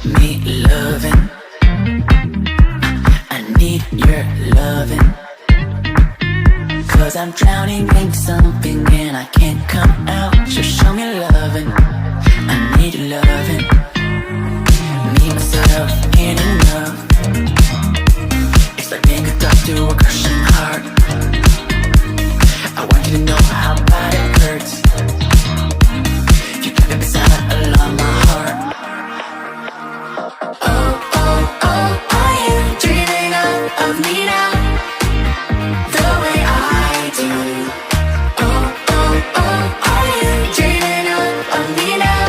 me loving. I need your loving. 'Cause I'm drowning in something and I can't come out. So show me loving. I need your loving. Me, myself, ain't enough. It's like being hooked up to a crushing heart. I want you to know how bad it hurts. You keep it beside along my heart. Oh, oh, oh, are you dreaming of me now? The way I do. Oh, oh, oh, are you dreaming of me now?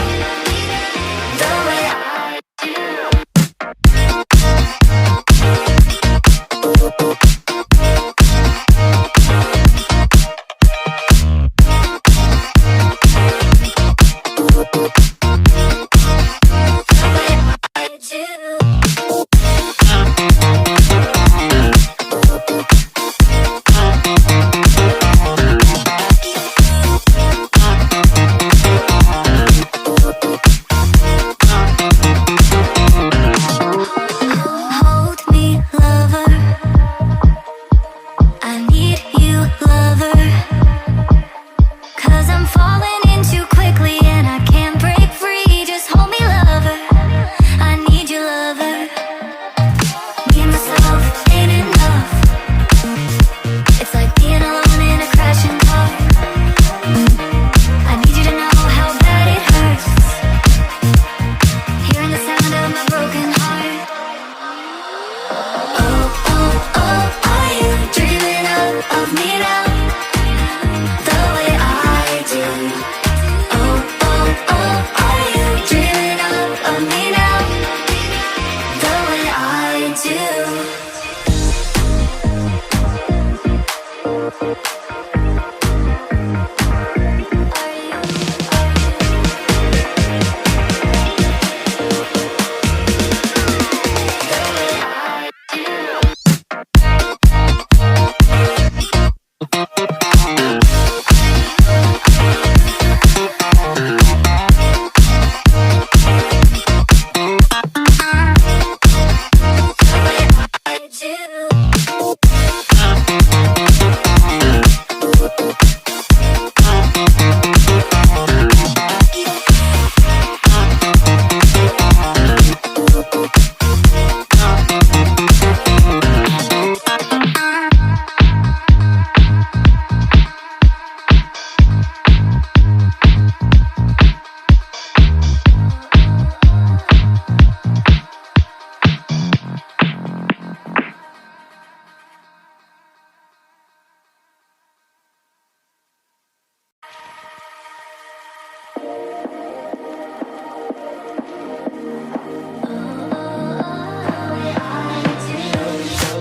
The way I do. Hold me, lover. I need you, lover. 'Cause I'm falling in too quickly and I can't break free. Just hold me, lover. I need you, lover. Me and myself ain't enough. It's like being alone in a crashing car. I need you to know how bad it hurts. Hearing the sound of my broken heart. Oh, oh, oh, are you dreaming of me now? The way I do. Oh, oh, oh, are you dreaming of me now? The way I do.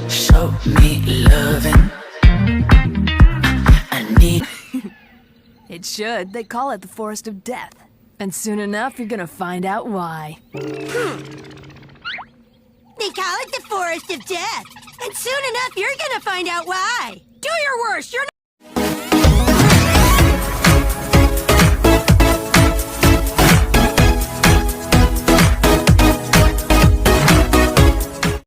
Show me loving. I need. It should. They call it the Forest of Death. And soon enough, you're gonna find out why. They call it the Forest of Death. And soon enough, you're gonna find out why. Do your worst. You're